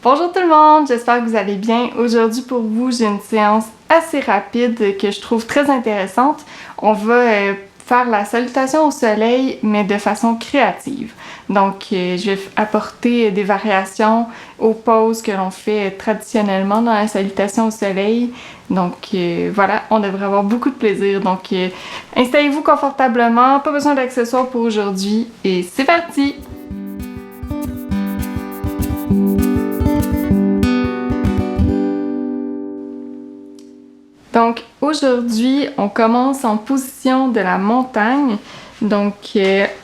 Bonjour tout le monde, j'espère que vous allez bien. Aujourd'hui pour vous, j'ai une séance assez rapide que je trouve très intéressante. On va faire la salutation au soleil, mais de façon créative. Donc, je vais apporter des variations aux poses que l'on fait traditionnellement dans la salutation au soleil. Donc, voilà, on devrait avoir beaucoup de plaisir. Donc, installez-vous confortablement, pas besoin d'accessoires pour aujourd'hui, et c'est parti! Donc aujourd'hui, on commence en position de la montagne. Donc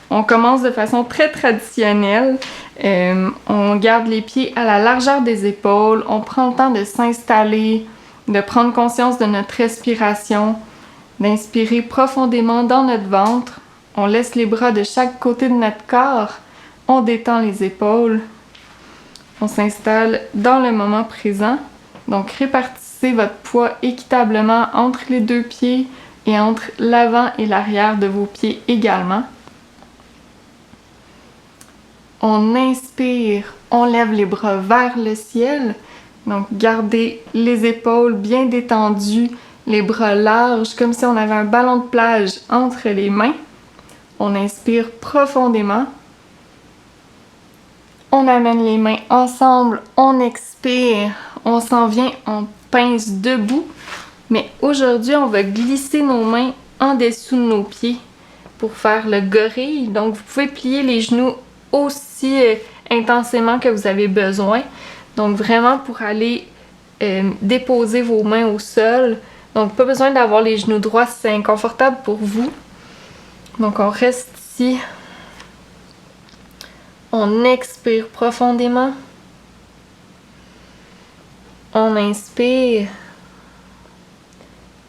on commence de façon très traditionnelle. On garde les pieds à la largeur des épaules. On prend le temps de s'installer, de prendre conscience de notre respiration, d'inspirer profondément dans notre ventre. On laisse les bras de chaque côté de notre corps. On détend les épaules. On s'installe dans le moment présent. Donc répartissez votre poids équitablement entre les deux pieds et entre l'avant et l'arrière de vos pieds également. On inspire, on lève les bras vers le ciel. Donc gardez les épaules bien détendues, les bras larges, comme si on avait un ballon de plage entre les mains. On inspire profondément. On amène les mains ensemble, on expire, on s'en vient en pince debout. Mais aujourd'hui, on va glisser nos mains en dessous de nos pieds pour faire le gorille. Donc, vous pouvez plier les genoux aussi intensément que vous avez besoin. Donc, vraiment pour aller déposer vos mains au sol. Donc, pas besoin d'avoir les genoux droits si c'est inconfortable pour vous. Donc, on reste ici. On expire profondément. On inspire.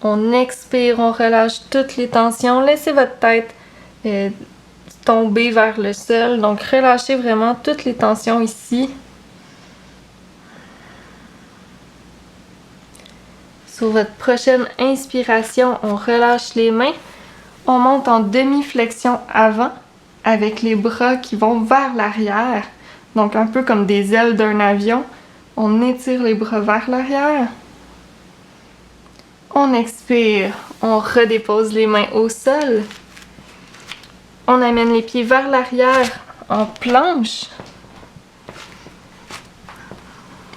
On expire, on relâche toutes les tensions. Laissez votre tête tomber vers le sol. Donc, relâchez vraiment toutes les tensions ici. Sur votre prochaine inspiration, on relâche les mains. On monte en demi-flexion avant avec les bras qui vont vers l'arrière. Donc, un peu comme des ailes d'un avion. On étire les bras vers l'arrière. On expire, on redépose les mains au sol. On amène les pieds vers l'arrière en planche.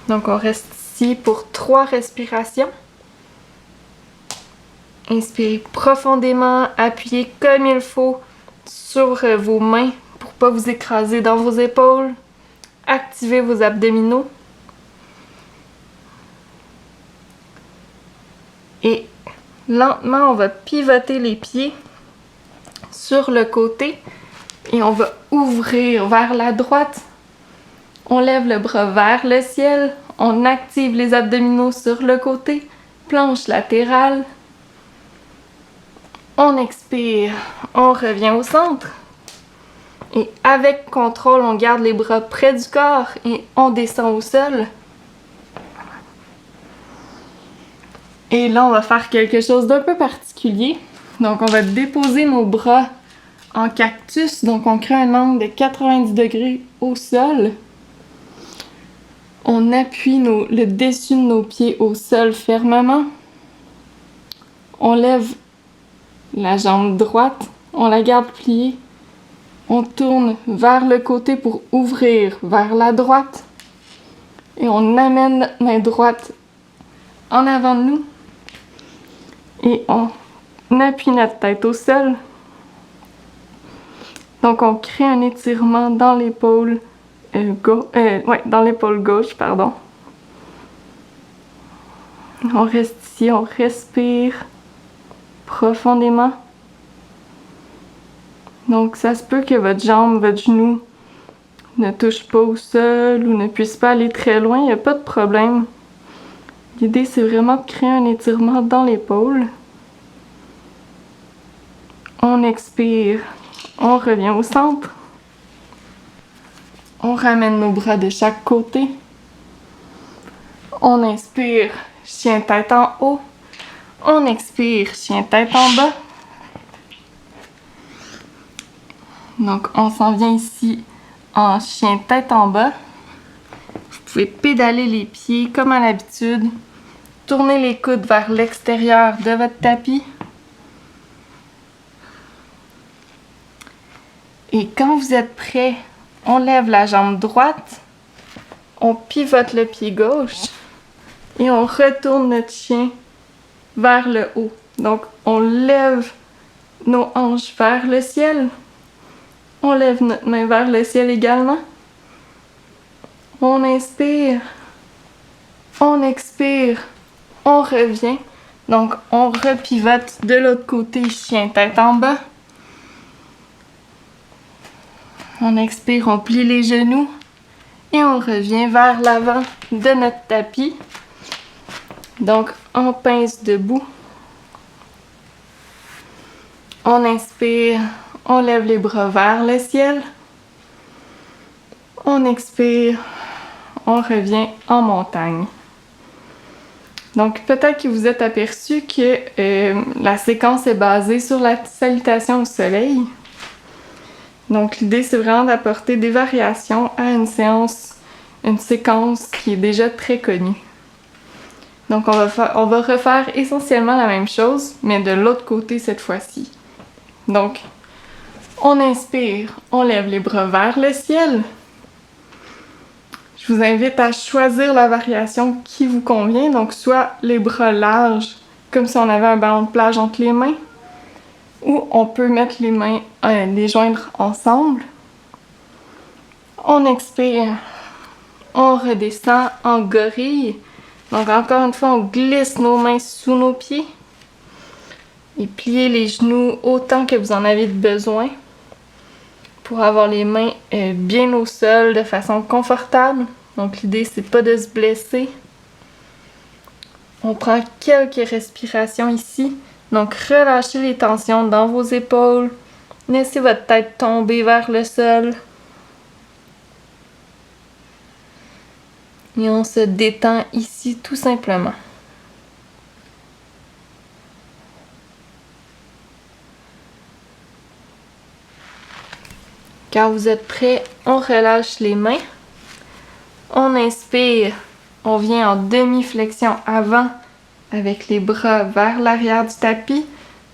Donc on reste ici pour 3 respirations. Inspirez profondément, appuyez comme il faut sur vos mains pour ne pas vous écraser dans vos épaules. Activez vos abdominaux. Et lentement, on va pivoter les pieds sur le côté et on va ouvrir vers la droite. On lève le bras vers le ciel. On active les abdominaux sur le côté. Planche latérale. On expire. On revient au centre. Et avec contrôle, on garde les bras près du corps et on descend au sol. Et là, on va faire quelque chose d'un peu particulier. Donc, on va déposer nos bras en cactus. Donc, on crée un angle de 90 degrés au sol. On appuie le dessus de nos pieds au sol fermement. On lève la jambe droite. On la garde pliée. On tourne vers le côté pour ouvrir vers la droite. Et on amène main droite en avant de nous. Et on appuie notre tête au sol. Donc, on crée un étirement dans l'épaule dans l'épaule gauche, pardon. On reste ici, on respire profondément. Donc, ça se peut que votre jambe, votre genou ne touche pas au sol ou ne puisse pas aller très loin, il n'y a pas de problème. L'idée, c'est vraiment de créer un étirement dans l'épaule. On expire, on revient au centre. On ramène nos bras de chaque côté. On inspire, chien tête en haut. On expire, chien tête en bas. Donc, on s'en vient ici en chien tête en bas. Vous pouvez pédaler les pieds comme à l'habitude. Tournez les coudes vers l'extérieur de votre tapis. Et quand vous êtes prêt, on lève la jambe droite, on pivote le pied gauche et on retourne notre chien vers le haut. Donc, on lève nos hanches vers le ciel. On lève notre main vers le ciel également. On inspire. On expire. On revient. Donc, on repivote de l'autre côté, chien tête en bas. On expire, on plie les genoux. Et on revient vers l'avant de notre tapis. Donc, on pince debout. On inspire, on lève les bras vers le ciel. On expire, on revient en montagne. Donc, peut-être que vous êtes aperçu que la séquence est basée sur la salutation au soleil. Donc, l'idée, c'est vraiment d'apporter des variations à une séquence qui est déjà très connue. Donc, on va refaire essentiellement la même chose, mais de l'autre côté cette fois-ci. Donc, on inspire, on lève les bras vers le ciel. Je vous invite à choisir la variation qui vous convient. Donc, soit les bras larges, comme si on avait un ballon de plage entre les mains, ou on peut mettre les mains, les joindre ensemble. On expire, on redescend en gorille. Donc, encore une fois, on glisse nos mains sous nos pieds. Et pliez les genoux autant que vous en avez besoin pour avoir les mains bien au sol de façon confortable. Donc l'idée, c'est pas de se blesser. On prend quelques respirations ici. Donc relâchez les tensions dans vos épaules. Laissez votre tête tomber vers le sol. Et on se détend ici tout simplement. Quand vous êtes prêt, on relâche les mains. On inspire. On vient en demi-flexion avant avec les bras vers l'arrière du tapis.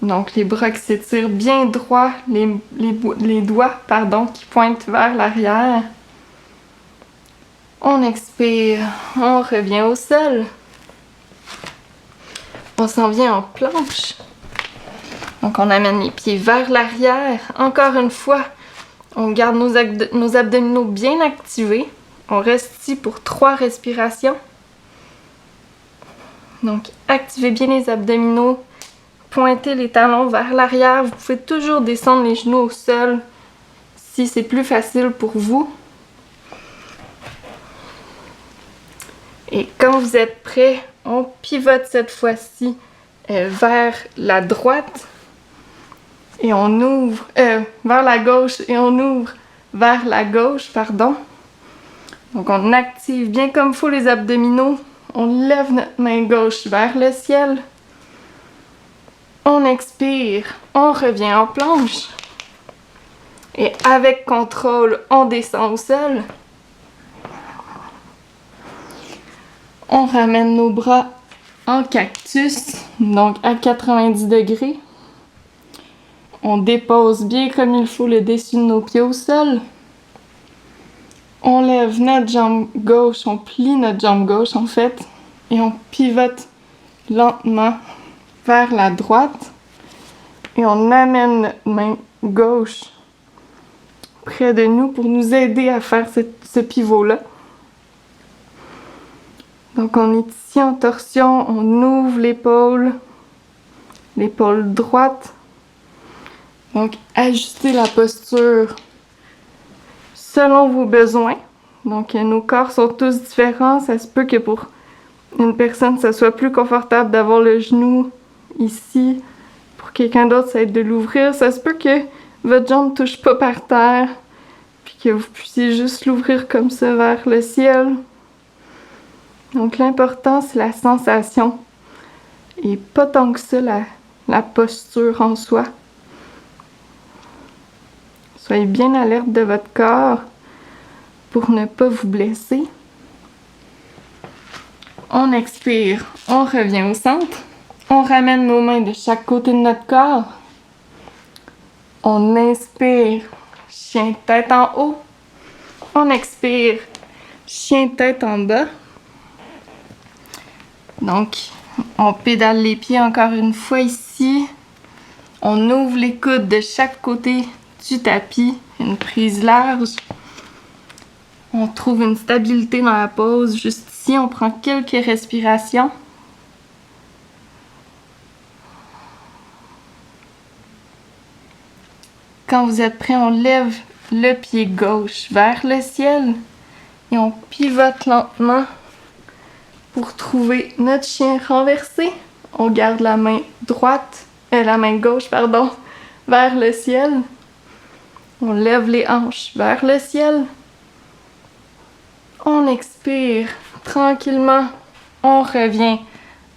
Donc les bras qui s'étirent bien droit, les doigts qui pointent vers l'arrière. On expire. On revient au sol. On s'en vient en planche. Donc on amène les pieds vers l'arrière. Encore une fois. On garde nos abdominaux bien activés. On reste ici pour 3 respirations. Donc, activez bien les abdominaux. Pointez les talons vers l'arrière. Vous pouvez toujours descendre les genoux au sol si c'est plus facile pour vous. Et quand vous êtes prêt, on pivote cette fois-ci vers la droite. Et on ouvre vers la gauche et on ouvre vers la gauche, pardon. Donc on active bien comme il faut les abdominaux. On lève notre main gauche vers le ciel. On expire, on revient en planche. Et avec contrôle, on descend au sol. On ramène nos bras en cactus, donc à 90 degrés. On dépose bien comme il faut le dessus de nos pieds au sol. On lève notre jambe gauche, on plie notre jambe gauche en fait, et on pivote lentement vers la droite. Et on amène notre main gauche près de nous pour nous aider à faire ce pivot-là. Donc on est ici en torsion, on ouvre l'épaule droite. Donc, ajustez la posture selon vos besoins. Donc, nos corps sont tous différents. Ça se peut que pour une personne, ça soit plus confortable d'avoir le genou ici. Pour quelqu'un d'autre, ça va être de l'ouvrir. Ça se peut que votre jambe ne touche pas par terre. Puis que vous puissiez juste l'ouvrir comme ça vers le ciel. Donc, l'important, c'est la sensation. Et pas tant que ça, la posture en soi. Soyez bien alerte de votre corps pour ne pas vous blesser. On expire, on revient au centre. On ramène nos mains de chaque côté de notre corps. On inspire, chien tête en haut. On expire, chien tête en bas. Donc, on pédale les pieds encore une fois ici. On ouvre les coudes de chaque côté du tapis, une prise large. On trouve une stabilité dans la pose. Juste ici, on prend quelques respirations. Quand vous êtes prêt, on lève le pied gauche vers le ciel et on pivote lentement pour trouver notre chien renversé. On garde la main gauche, vers le ciel. On lève les hanches vers le ciel. On expire tranquillement. On revient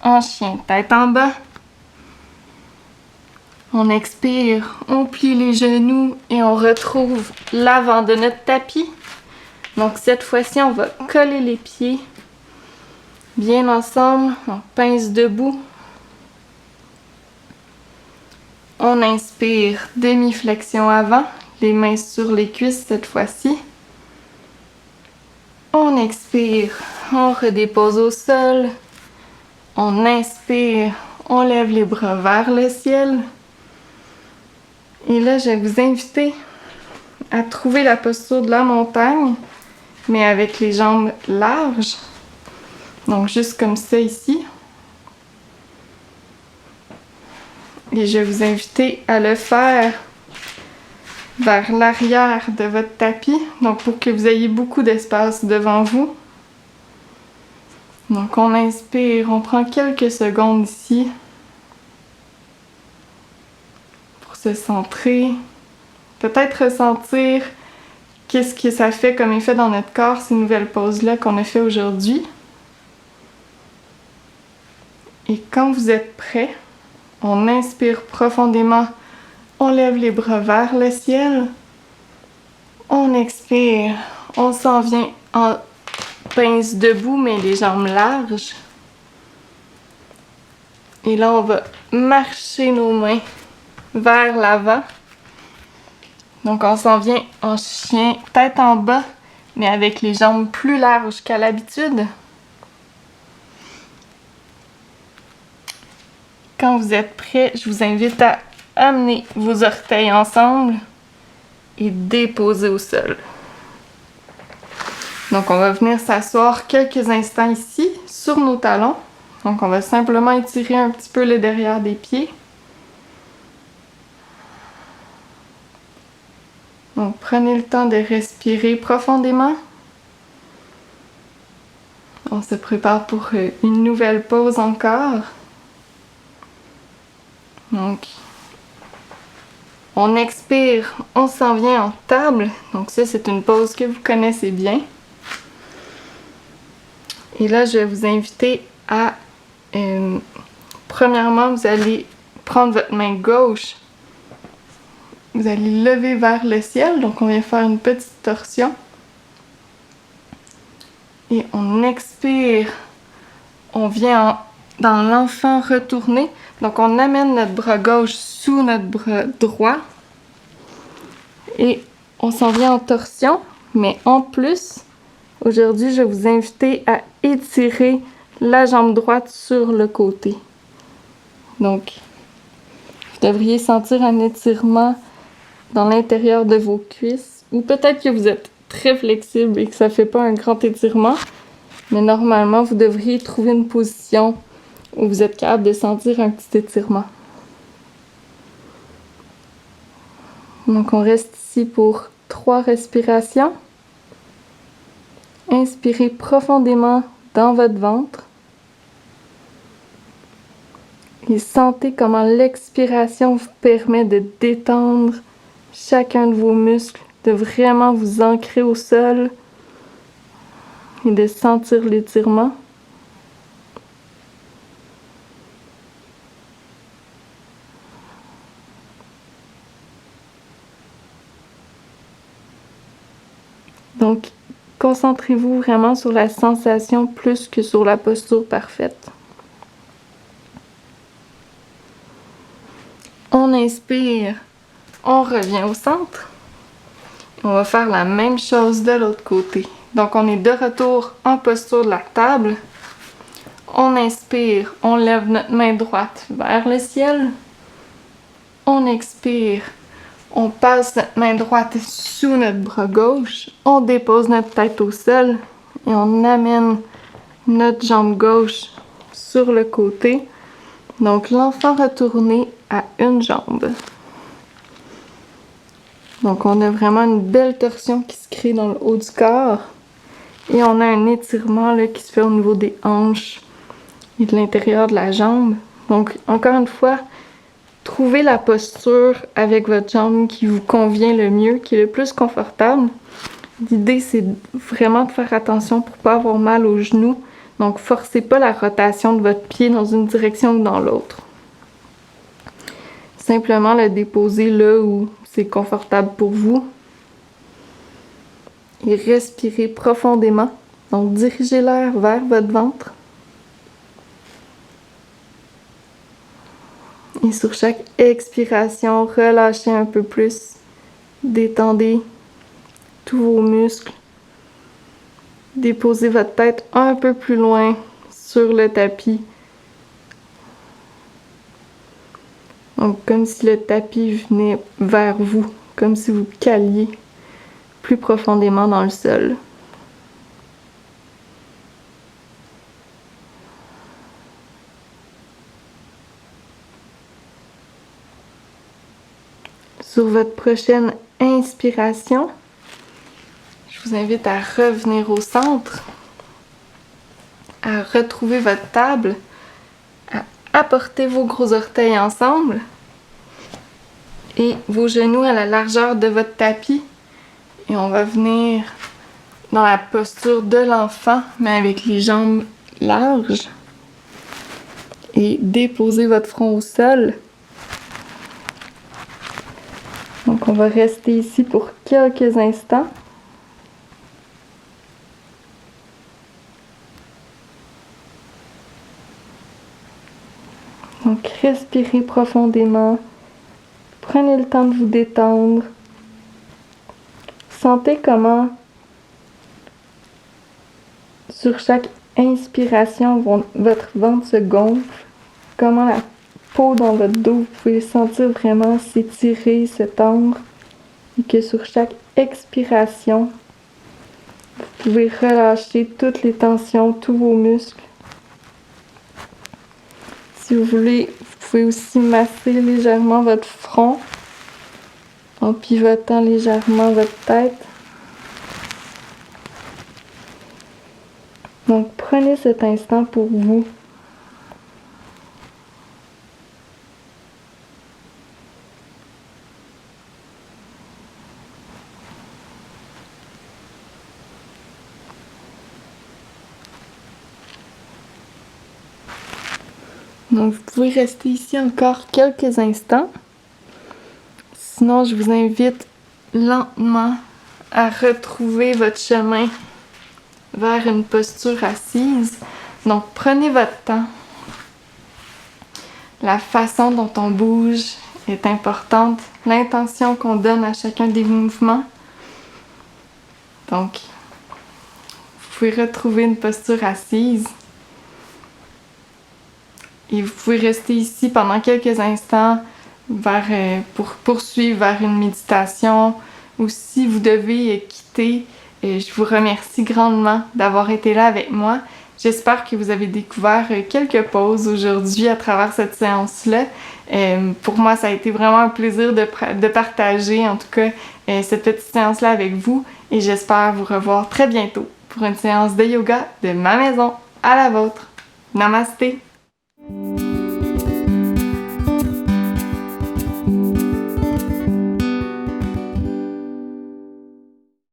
en chien tête en bas. On expire, on plie les genoux et on retrouve l'avant de notre tapis. Donc cette fois-ci, on va coller les pieds bien ensemble, on pince debout. On inspire, demi-flexion avant, les mains sur les cuisses cette fois-ci. On expire, on redépose au sol. On inspire, on lève les bras vers le ciel. Et là, je vais vous inviter à trouver la posture de la montagne, mais avec les jambes larges. Donc, juste comme ça ici. Et je vais vous inviter à le faire vers l'arrière de votre tapis, donc pour que vous ayez beaucoup d'espace devant vous. Donc, on inspire, on prend quelques secondes ici pour se centrer. Peut-être ressentir qu'est-ce que ça fait comme effet dans notre corps, ces nouvelles poses-là qu'on a fait aujourd'hui. Et quand vous êtes prêt, on inspire profondément, on lève les bras vers le ciel. On expire, on s'en vient en pince debout, mais les jambes larges. Et là, on va marcher nos mains vers l'avant. Donc, on s'en vient en chien tête en bas, mais avec les jambes plus larges qu'à l'habitude. Quand vous êtes prêts, je vous invite à amener vos orteils ensemble et déposer au sol. Donc, on va venir s'asseoir quelques instants ici, sur nos talons. Donc, on va simplement étirer un petit peu le derrière des pieds. Donc, prenez le temps de respirer profondément. On se prépare pour une nouvelle pause encore. Donc, on expire, on s'en vient en table. Donc ça, c'est une pose que vous connaissez bien. Et là, je vais vous inviter à... premièrement, vous allez prendre votre main gauche. Vous allez lever vers le ciel. Donc, on vient faire une petite torsion. Et on expire. On vient dans l'enfant retourné. Donc, on amène notre bras gauche sous notre bras droit. Et on s'en vient en torsion. Mais en plus, aujourd'hui, je vais vous inviter à étirer la jambe droite sur le côté. Donc, vous devriez sentir un étirement dans l'intérieur de vos cuisses. Ou peut-être que vous êtes très flexible et que ça ne fait pas un grand étirement. Mais normalement, vous devriez trouver une position où vous êtes capable de sentir un petit étirement. Donc, on reste ici pour 3 respirations. Inspirez profondément dans votre ventre. Et sentez comment l'expiration vous permet de détendre chacun de vos muscles, de vraiment vous ancrer au sol et de sentir l'étirement. Donc, concentrez-vous vraiment sur la sensation plus que sur la posture parfaite. On inspire, on revient au centre. On va faire la même chose de l'autre côté. Donc, on est de retour en posture de la table. On inspire, on lève notre main droite vers le ciel. On expire, on passe notre main droite sous notre bras gauche. On dépose notre tête au sol et on amène notre jambe gauche sur le côté. Donc, l'enfant retourné à une jambe. Donc, on a vraiment une belle torsion qui se crée dans le haut du corps. Et on a un étirement là, qui se fait au niveau des hanches et de l'intérieur de la jambe. Donc, encore une fois, trouvez la posture avec votre jambe qui vous convient le mieux, qui est le plus confortable. L'idée, c'est vraiment de faire attention pour ne pas avoir mal aux genoux. Donc, forcez pas la rotation de votre pied dans une direction ou dans l'autre. Simplement le déposer là où c'est confortable pour vous. Et respirez profondément. Donc, dirigez l'air vers votre ventre. Et sur chaque expiration, relâchez un peu plus. Détendez tous vos muscles. Déposez votre tête un peu plus loin sur le tapis. Donc, comme si le tapis venait vers vous, comme si vous caliez plus profondément dans le sol. Sur votre prochaine inspiration, je vous invite à revenir au centre, à retrouver votre table, à apporter vos gros orteils ensemble et vos genoux à la largeur de votre tapis. Et on va venir dans la posture de l'enfant, mais avec les jambes larges. Et déposer votre front au sol. Donc, on va rester ici pour quelques instants. Donc, respirez profondément. Prenez le temps de vous détendre. Sentez comment, sur chaque inspiration, votre ventre se gonfle. Comment la peau dans votre dos, vous pouvez sentir vraiment s'étirer, se tendre. Et que sur chaque expiration, vous pouvez relâcher toutes les tensions, tous vos muscles. Si vous voulez, vous pouvez aussi masser légèrement votre front en pivotant légèrement votre tête. Donc, prenez cet instant pour vous. Donc, vous pouvez rester ici encore quelques instants. Sinon, je vous invite lentement à retrouver votre chemin vers une posture assise. Donc, prenez votre temps. La façon dont on bouge est importante. L'intention qu'on donne à chacun des mouvements. Donc, vous pouvez retrouver une posture assise. Et vous pouvez rester ici pendant quelques instants pour poursuivre vers une méditation. Ou si vous devez quitter, je vous remercie grandement d'avoir été là avec moi. J'espère que vous avez découvert quelques pauses aujourd'hui à travers cette séance-là. Pour moi, ça a été vraiment un plaisir de partager, en tout cas, cette petite séance-là avec vous. Et j'espère vous revoir très bientôt pour une séance de yoga de ma maison à la vôtre. Namasté!